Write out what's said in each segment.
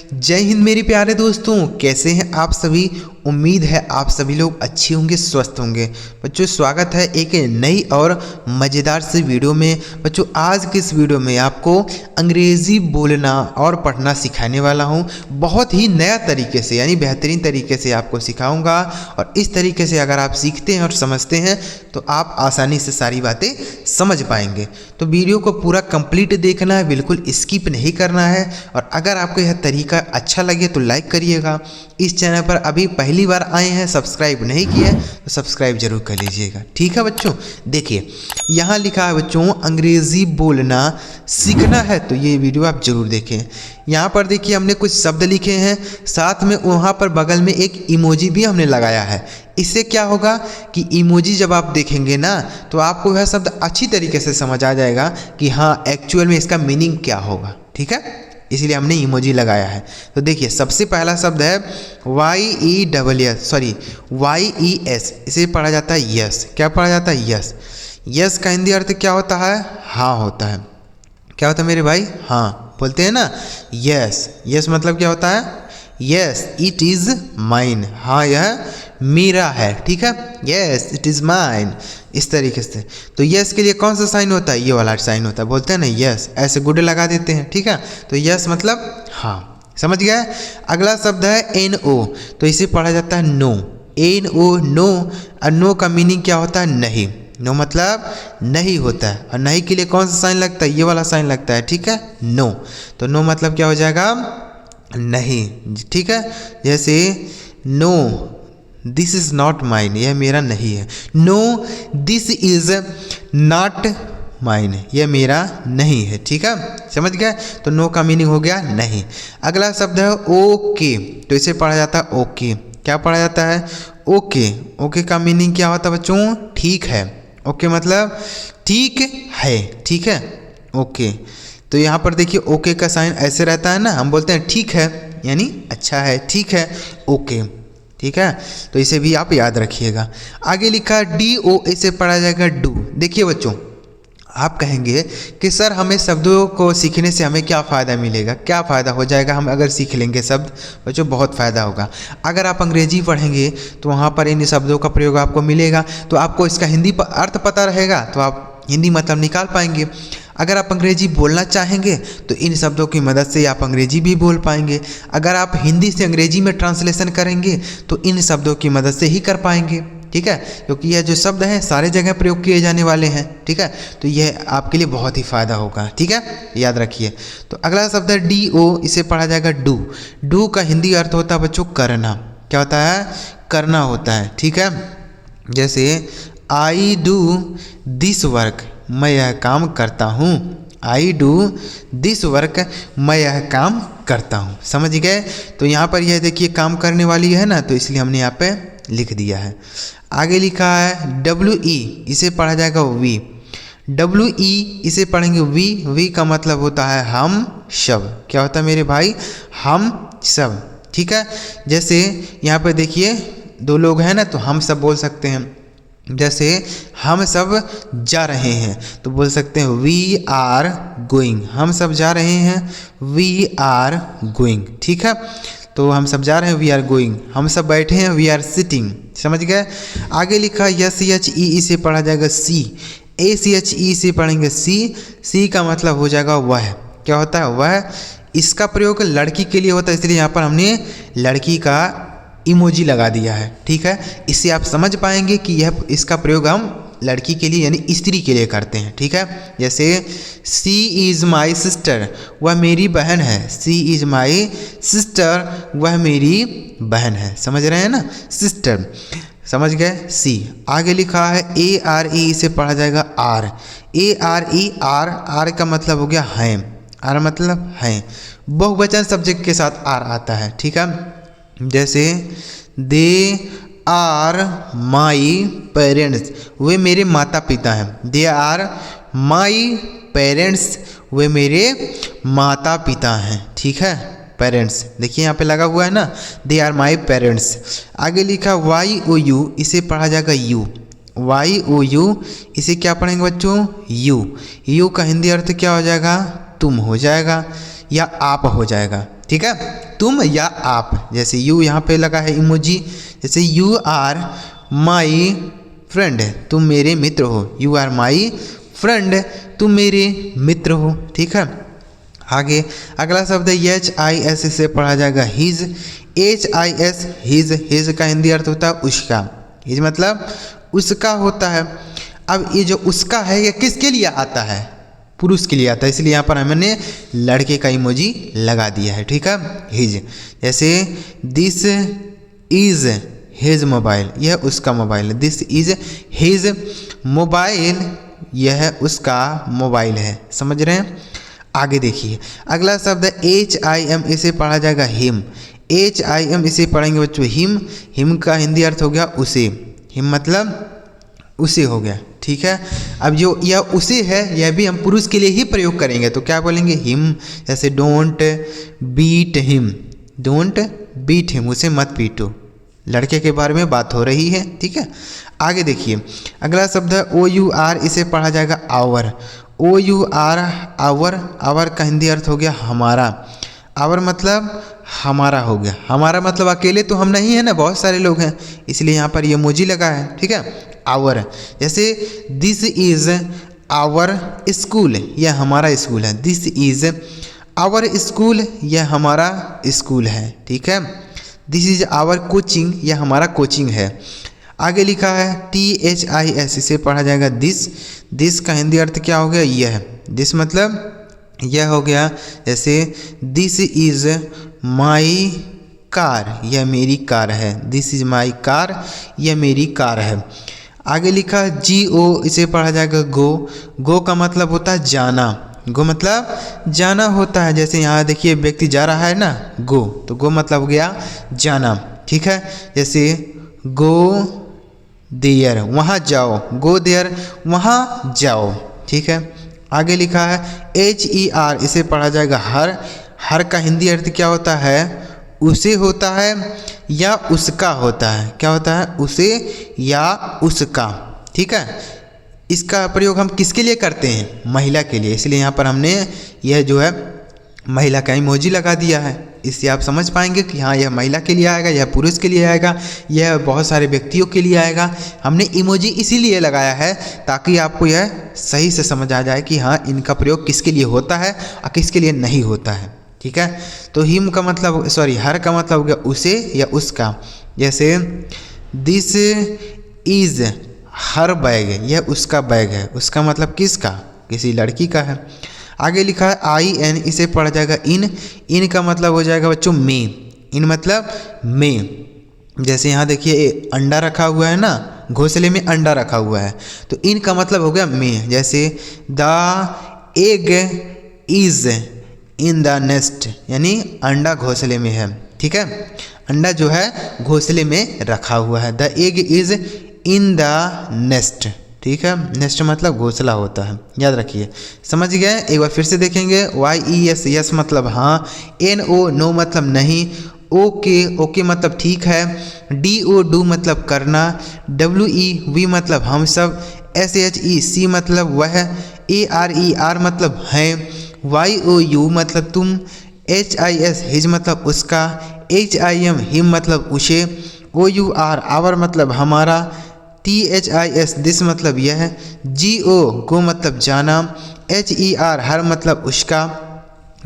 जय हिंद मेरे प्यारे दोस्तों, कैसे हैं आप सभी। उम्मीद है आप सभी लोग अच्छे होंगे, स्वस्थ होंगे। बच्चों स्वागत है एक नई और मज़ेदार सी वीडियो में। बच्चों आज की इस वीडियो में आपको अंग्रेज़ी बोलना और पढ़ना सिखाने वाला हूं। बहुत ही नया तरीके से यानी बेहतरीन तरीके से आपको सिखाऊंगा। और इस तरीके से अगर आप सीखते हैं और समझते हैं तो आप आसानी से सारी बातें समझ पाएंगे। तो वीडियो को पूरा कंप्लीट देखना है, बिल्कुल स्किप नहीं करना है। और अगर आपको यह तरीका अच्छा लगे तो लाइक करिएगा। इस चैनल पर अभी पहली बार आए हैं, सब्सक्राइब नहीं किया तो सब्सक्राइब जरूर कर लीजिएगा। ठीक है बच्चों, देखिए यहाँ लिखा है बच्चों अंग्रेज़ी बोलना सीखना है, तो ये वीडियो आप जरूर देखें। यहाँ पर देखिए हमने कुछ शब्द लिखे हैं, साथ में वहाँ पर बगल में एक इमोजी भी हमने लगाया है। इससे क्या होगा कि इमोजी जब आप देखेंगे ना तो आपको वह शब्द अच्छी तरीके से समझ आ जाएगा कि हाँ एक्चुअल में इसका मीनिंग क्या होगा। ठीक है, इसलिए हमने इमोजी लगाया है। तो देखिए सबसे पहला शब्द है YES, इसे पढ़ा जाता है यस। क्या पढ़ा जाता है? यस। यस का हिंदी अर्थ क्या होता है? हाँ होता है। क्या होता है मेरे भाई? हाँ बोलते हैं ना यस। यस मतलब क्या होता है? यस इट इज़ माइन, हाँ यह मेरा है। ठीक है, यस इट इज़ माइन, इस तरीके से। तो यस के लिए कौन सा साइन होता है? ये वाला साइन होता है, बोलते हैं ना यस, ऐसे गुड लगा देते हैं। ठीक है, तो यस मतलब हाँ, समझ गया। अगला शब्द है NO, तो इसे पढ़ा जाता है नो। NO नो, और नो का मीनिंग क्या होता है? नहीं। नो मतलब नहीं होता है, और नहीं के लिए कौन सा साइन लगता है? ये वाला साइन लगता है। ठीक है, नो। तो नो मतलब क्या हो जाएगा? नहीं। ठीक है, जैसे no this is not mine, यह मेरा नहीं है। No this is not mine, यह मेरा नहीं है। ठीक है, समझ गया। तो नो का मीनिंग हो गया नहीं। अगला शब्द है ओके, तो इसे पढ़ा जाता है ओके। क्या पढ़ा जाता है? ओके। ओके का मीनिंग क्या होता है बच्चों? ठीक है। ओके मतलब ठीक है। ठीक है, ओके। तो यहाँ पर देखिए ओके का साइन ऐसे रहता है ना, हम बोलते हैं ठीक है यानी अच्छा है, ठीक है, ओके। ठीक है, तो इसे भी आप याद रखिएगा। आगे लिखा है DO, इसे पढ़ा जाएगा डू। देखिए बच्चों आप कहेंगे कि सर हमें शब्दों को सीखने से हमें क्या फ़ायदा मिलेगा, क्या फ़ायदा हो जाएगा हम अगर सीख लेंगे शब्द? बच्चों बहुत फ़ायदा होगा। अगर आप अंग्रेजी पढ़ेंगे तो वहाँ पर इन शब्दों का प्रयोग आपको मिलेगा, तो आपको इसका हिंदी अर्थ पता रहेगा तो आप हिंदी मतलब निकाल पाएंगे। अगर आप अंग्रेजी बोलना चाहेंगे तो इन शब्दों की मदद से आप अंग्रेजी भी बोल पाएंगे। अगर आप हिंदी से अंग्रेजी में ट्रांसलेशन करेंगे तो इन शब्दों की मदद से ही कर पाएंगे। ठीक है, क्योंकि यह जो शब्द हैं सारे जगह प्रयोग किए जाने वाले हैं। ठीक है, तो यह आपके लिए बहुत ही फ़ायदा होगा। ठीक है, याद रखिए। तो अगला शब्द है DO, इसे पढ़ा जाएगा डू। डू का हिंदी अर्थ होता है बच्चों करना। क्या होता है? करना होता है। ठीक है, जैसे आई डू दिस वर्क, मैं यह काम करता हूँ। आई डू दिस वर्क, मैं यह काम करता हूँ। समझ गए। तो यहाँ पर यह देखिए काम करने वाली है ना, तो इसलिए हमने यहाँ पे लिख दिया है। आगे लिखा है WE, इसे पढ़ा जाएगा वी। WE इसे पढ़ेंगे वी। वी का मतलब होता है हम सब। क्या होता है मेरे भाई? हम सब। ठीक है, जैसे यहाँ पर देखिए दो लोग हैं ना, तो हम सब बोल सकते हैं। जैसे हम सब जा रहे हैं तो बोल सकते हैं वी आर गोइंग, हम सब जा रहे हैं, वी आर गोइंग। ठीक है, तो हम सब जा रहे हैं, वी आर गोइंग। हम सब बैठे हैं, वी आर सिटिंग। समझ गए। आगे लिखा SHE, इसे पढ़ा जाएगा सी। ACHE से पढ़ेंगे सी। सी का मतलब हो जाएगा वह। क्या होता है? वह। इसका प्रयोग लड़की के लिए होता है, इसलिए यहाँ पर हमने लड़की का इमोजी लगा दिया है। ठीक है, इससे आप समझ पाएंगे कि यह इसका प्रयोग हम लड़की के लिए यानी स्त्री के लिए करते हैं। ठीक है, जैसे सी इज़ माई सिस्टर, वह मेरी बहन है। सी इज़ माई सिस्टर, वह मेरी बहन है। समझ रहे हैं ना, सिस्टर। समझ गए। सी। आगे लिखा है ARE, इसे पढ़ा जाएगा आर। ARE, are. आर का मतलब हो गया हैं। आर मतलब हैं। बहुवचन सब्जेक्ट के साथ आर आता है। ठीक है, जैसे दे आर माई पेरेंट्स, वे मेरे माता पिता हैं। दे आर माई पेरेंट्स, वे मेरे माता पिता हैं। ठीक है, पेरेंट्स देखिए यहाँ पे लगा हुआ है ना, दे आर माई पेरेंट्स। आगे लिखा YOU, इसे पढ़ा जाएगा यू। YOU, इसे क्या पढ़ेंगे बच्चों? यू। यू का हिंदी अर्थ क्या हो जाएगा? तुम हो जाएगा या आप हो जाएगा। ठीक है, तुम या आप, जैसे यू यहाँ पे लगा है इमोजी, जैसे यू आर माई फ्रेंड, तुम मेरे मित्र हो, यू आर माई फ्रेंड, तुम मेरे मित्र हो। ठीक है, आगे अगला शब्द है HIS, इसे पढ़ा जाएगा हिज, HIS हिज, हिज का हिंदी अर्थ होता है उसका, हिज मतलब उसका होता है। अब ये जो उसका है ये किसके लिए आता है, पुरुष के लिए आता है, इसलिए यहाँ पर हमने लड़के का इमोजी लगा दिया है। ठीक है, हिज, जैसे दिस इज हिज मोबाइल, यह उसका मोबाइल है, दिस इज हिज मोबाइल, यह उसका मोबाइल है। समझ रहे हैं? आगे देखिए अगला शब्द है HIM, इसे पढ़ा जाएगा हिम, HIM इसे पढ़ेंगे बच्चों हिम, हिम का हिंदी अर्थ हो गया उसे, हिम मतलब उसे हो गया। ठीक है, अब जो यह उसे है यह भी हम पुरुष के लिए ही प्रयोग करेंगे, तो क्या बोलेंगे हिम, जैसे don't beat him, don't beat him, उसे मत पीटो, लड़के के बारे में बात हो रही है। ठीक है, आगे देखिए अगला शब्द है OUR, इसे पढ़ा जाएगा आवर, OUR आवर, आवर का हिंदी अर्थ हो गया हमारा, आवर मतलब हमारा हो गया, हमारा मतलब अकेले तो हम नहीं है ना, बहुत सारे लोग हैं, इसलिए यहाँ पर ये मोजी लगा है। ठीक है, आवर, जैसे दिस इज आवर स्कूल, यह हमारा स्कूल है, दिस इज आवर स्कूल, यह हमारा स्कूल है। ठीक है, दिस इज आवर कोचिंग, यह हमारा कोचिंग है। आगे लिखा है THIS, इसे पढ़ा जाएगा दिस, दिस का हिंदी अर्थ क्या हो गया, यह, दिस मतलब यह हो गया, जैसे दिस इज माई कार, यह मेरी कार है, दिस इज माई कार, यह मेरी कार है। आगे लिखा है GO, इसे पढ़ा जाएगा गो, गो का मतलब होता है जाना, गो मतलब जाना होता है, जैसे यहाँ देखिए व्यक्ति जा रहा है ना, गो, तो गो मतलब हो गया जाना। ठीक है, जैसे गो देयर, वहाँ जाओ, गो देयर वहाँ जाओ। ठीक है, आगे लिखा है HER, इसे पढ़ा जाएगा हर, हर का हिंदी अर्थ क्या होता है, उसे होता है या उसका होता है, क्या होता है, उसे या उसका। ठीक है, इसका प्रयोग हम किसके लिए करते हैं, महिला के लिए, इसलिए यहाँ पर हमने यह जो है महिला का इमोजी लगा दिया है। इससे आप समझ पाएंगे कि हाँ यह महिला के लिए आएगा, यह पुरुष के लिए आएगा, यह बहुत सारे व्यक्तियों के लिए आएगा। हमने इमोजी इसीलिए लगाया है ताकि आपको यह सही से समझ आ जाए कि हाँ इनका प्रयोग किसके लिए होता है और किसके लिए नहीं होता है। ठीक है, तो हिम का मतलब हर का मतलब हो गया उसे या उसका, जैसे दिस इज हर बैग, यह उसका बैग है, उसका मतलब किसका, किसी लड़की का है। आगे लिखा है IN, इसे पढ़ा जाएगा इन, इन का मतलब हो जाएगा बच्चों में, इन मतलब में, जैसे यहाँ देखिए अंडा रखा हुआ है ना, घोंसले में अंडा रखा हुआ है, तो इन का मतलब हो गया में, जैसे the egg is in the nest, यानी अंडा घोंसले में है। ठीक है, अंडा जो है घोंसले में रखा हुआ है, the egg is in the nest. ठीक है, नेस्ट मतलब घोंसला होता है, याद रखिए। समझ गए? एक बार फिर से देखेंगे। YES, यस मतलब हाँ, NO नो मतलब नहीं, ओके ओके मतलब ठीक है, DO डू मतलब करना, WE वी मतलब हम सब, SHE सी मतलब वह, ARE आर मतलब हैं, YOU मतलब तुम, HIS हिज मतलब उसका, HIM हिम मतलब उसे, OUR आवर मतलब हमारा, THIS दिस मतलब यह, GO गो मतलब जाना, HER हर मतलब उसका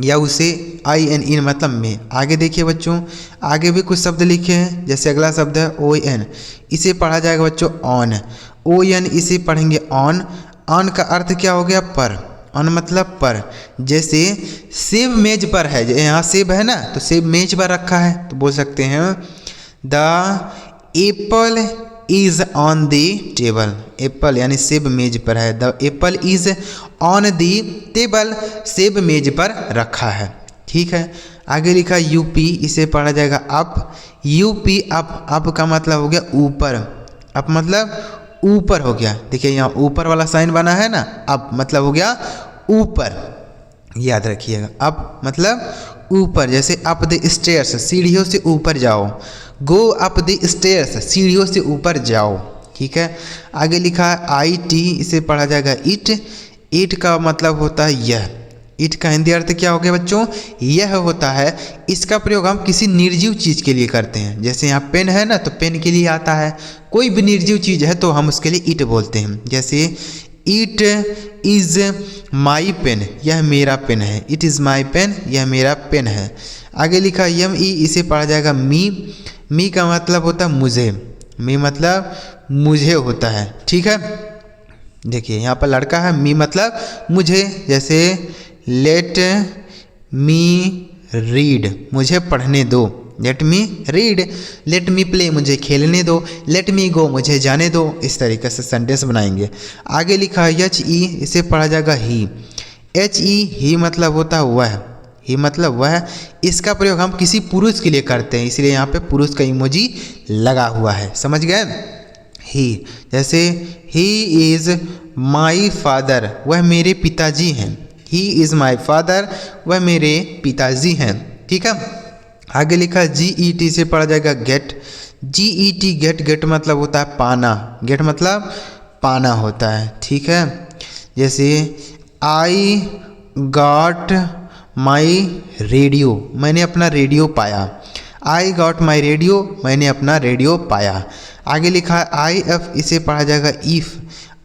या उसे, IN इन मतलब में। आगे देखिए बच्चों, आगे भी कुछ शब्द लिखे हैं, जैसे अगला शब्द है ON, इसे पढ़ा जाएगा बच्चों ऑन, ON इसे पढ़ेंगे ऑन, ऑन का अर्थ क्या हो गया, पर, ऑन मतलब पर, जैसे सेब मेज पर है, यहाँ सेब है ना, तो सेब मेज पर रखा है, तो बोल सकते हैं the Apple is on the table, Apple यानी सेब मेज पर है, the Apple is on the table, सेब मेज पर रखा है। ठीक है, आगे लिखा UP, इसे पढ़ा जाएगा अप, UP अप, अप का मतलब हो गया ऊपर, अप मतलब ऊपर हो गया, देखिए यहाँ ऊपर वाला साइन बना है ना, अप मतलब हो गया ऊपर, याद रखिएगा, अप मतलब ऊपर, जैसे अप द स्टेयर्स सीढ़ियों से ऊपर जाओ, गो अप द स्टेयर्स सीढ़ियों से ऊपर जाओ। ठीक है, आगे लिखा है IT, इसे पढ़ा जाएगा इट, इट का मतलब होता है यह, ईट का हिंदी अर्थ क्या हो गया बच्चों, यह होता है। इसका प्रयोग हम किसी निर्जीव चीज़ के लिए करते हैं। जैसे यहाँ पेन है ना, तो पेन के लिए आता है। कोई भी निर्जीव चीज़ है तो हम उसके लिए ईट बोलते हैं। जैसे इट इज़ माई पेन, यह मेरा पेन है। इट इज़ माई पेन, यह मेरा पेन है। आगे लिखा यम ई, इसे पढ़ा जाएगा मी। मी का मतलब होता है मुझे, मी मतलब मुझे होता है, ठीक है। देखिए यहाँ पर लड़का है, मी मतलब मुझे। जैसे लेट मी रीड, मुझे पढ़ने दो। Let me read, let me play, मुझे खेलने दो। लेट मी गो, मुझे जाने दो। इस तरीके से सेंटेंस बनाएंगे। आगे लिखा एच ई, इसे पढ़ा जाएगा ही। एच ई, ही मतलब होता है वह, ही मतलब वह। इसका प्रयोग हम किसी पुरुष के लिए करते हैं, इसलिए यहाँ पे पुरुष का इमोजी लगा हुआ है, समझ गए। ही, जैसे ही इज़ माई फादर, वह मेरे पिताजी हैं। ही इज़ माई फादर, वह मेरे पिताजी हैं, ठीक है। आगे लिखा जी ई टी, से पढ़ा जाएगा गेट। जी ई टी, गेट, गेट मतलब होता है पाना, गेट मतलब पाना होता है, ठीक है। जैसे आई गॉट माई रेडियो, मैंने अपना रेडियो पाया। आई गॉट माई रेडियो, मैंने अपना रेडियो पाया। आगे लिखा है आई एफ, इसे पढ़ा जाएगा इफ़।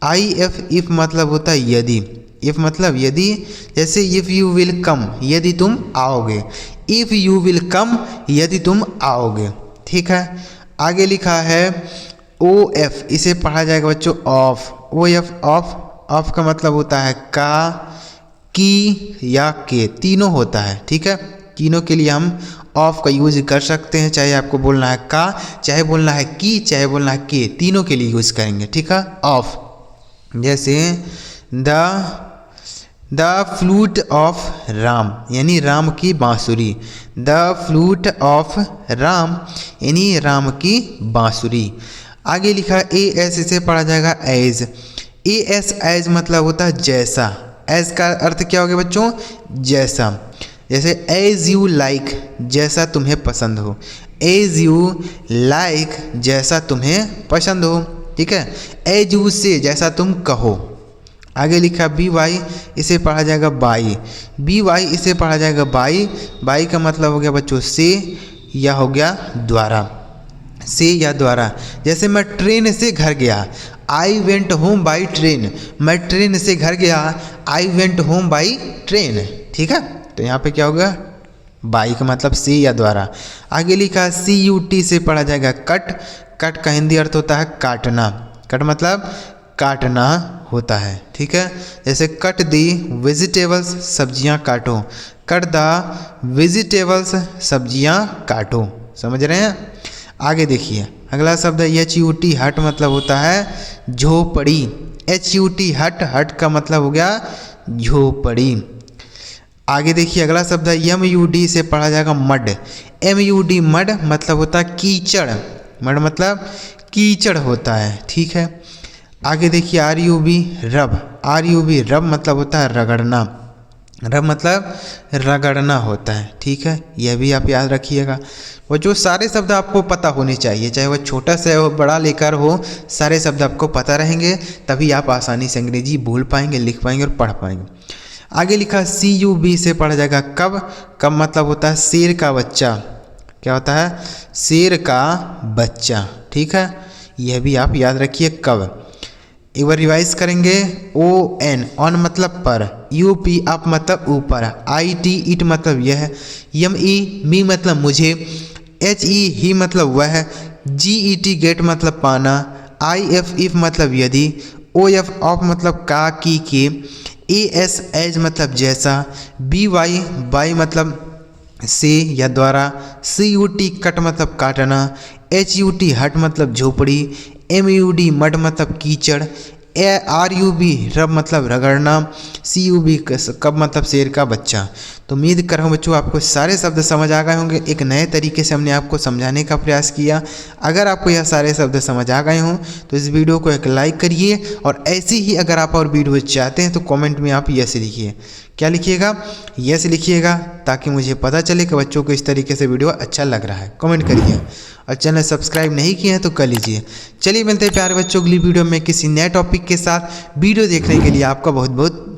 आई एफ, इफ़ मतलब होता है यदि, इफ़ मतलब यदि। जैसे इफ़ यू विल कम, यदि तुम आओगे। इफ़ यू विल कम, यदि तुम आओगे, ठीक है। आगे लिखा है ओ एफ, इसे पढ़ा जाएगा बच्चों of. O F, of. Of का मतलब होता है का, की या के, तीनों होता है, ठीक है। तीनों के लिए हम ऑफ का यूज कर सकते हैं, चाहे आपको बोलना है का, चाहे बोलना है की, चाहे बोलना है के, तीनों के लिए यूज करेंगे, ठीक है, ऑफ। जैसे द फ्लूट ऑफ राम, यानी राम की बांसुरी। द फ्लूट ऑफ राम, यानी राम की बांसुरी। आगे लिखा ए एस, इसे पढ़ा जाएगा एज। ए एस, एज मतलब होता है जैसा। एज का अर्थ क्या हो गया बच्चों, जैसा। जैसे एज यू लाइक, जैसा तुम्हें पसंद हो। एज यू लाइक, जैसा तुम्हें पसंद हो, ठीक है। एज यू से, जैसा तुम कहो। आगे लिखा बी वाई, इसे पढ़ा जाएगा बाई। बी वाई, इसे पढ़ा जाएगा बाई। बाई का मतलब हो गया बच्चों से, या हो गया द्वारा, से या द्वारा। जैसे मैं ट्रेन से घर गया, I went home by train, मैं ट्रेन से घर गया। I went home by train, ठीक है। तो यहाँ पे क्या होगा, बाई का मतलब से या द्वारा। आगे लिखा सी यू टी, से पढ़ा जाएगा कट। कट का हिंदी अर्थ होता है काटना। कट मतलब काटना होता है, ठीक है। जैसे कट दी वेजिटेबल्स, सब्जियां काटो। कट द वेजिटेबल्स, सब्जियां काटो, समझ रहे हैं। आगे देखिए अगला शब्द है एच यू टी, हट मतलब होता है झोपड़ी। एच यू टी, हट, हट का मतलब हो गया झोपड़ी। आगे देखिए अगला शब्द है एम यू डी, से पढ़ा जाएगा mud. M U D, mud मतलब होता है कीचड़। मड मतलब कीचड़ होता है, ठीक है। आगे देखिए आर यू बी, रब। आर यू बी, रब मतलब होता है रगड़ना। रब मतलब रगड़ना होता है, ठीक है। यह भी आप याद रखिएगा। वो जो सारे शब्द आपको पता होने चाहिए, चाहे वह छोटा से हो बड़ा लेकर हो, सारे शब्द आपको पता रहेंगे, तभी आप आसानी से अंग्रेजी बोल पाएंगे, लिख पाएंगे और पढ़ पाएंगे। आगे लिखा सी यू बी, से पढ़ा जाएगा कब। कब मतलब होता है शेर का बच्चा। क्या होता है, शेर का बच्चा, ठीक है। यह भी आप याद रखिए कब। एक बार रिवाइज करेंगे। ओ एन, ऑन मतलब पर। यू पी, अप मतलब ऊपर। आई टी, इट मतलब यह। यम ई, मी मतलब मुझे। एच ई, ही मतलब वह। जी ई टी, गेट मतलब पाना। आई एफ, इफ मतलब यदि। ओ एफ, ऑफ मतलब का, की, के। ए एस, एज मतलब जैसा। बी वाई, बाई मतलब से या द्वारा। सी यू टी, कट मतलब काटना। एच यू टी, हट मतलब झोपड़ी। एम यू डी, मड मतलब कीचड़। आर यू बी, रब मतलब रगड़ना। सी यू बी, कब मतलब शेर का बच्चा। तो उम्मीद कर रहा हूँ बच्चों आपको सारे शब्द समझ आ गए होंगे। एक नए तरीके से हमने आपको समझाने का प्रयास किया। अगर आपको यह सारे शब्द समझ आ गए हों तो इस वीडियो को एक लाइक करिए, और ऐसी ही अगर आप और वीडियो चाहते हैं तो कमेंट में आप यस लिखिए। क्या लिखिएगा, यस लिखिएगा, ताकि मुझे पता चले कि बच्चों को इस तरीके से वीडियो अच्छा लग रहा है। कमेंट करिए, और चैनल सब्सक्राइब नहीं किए हैं तो कर लीजिए। चलिए मिलते हैं प्यारे बच्चों अगली वीडियो में किसी नए टॉपिक के साथ। वीडियो देखने के लिए आपका बहुत बहुत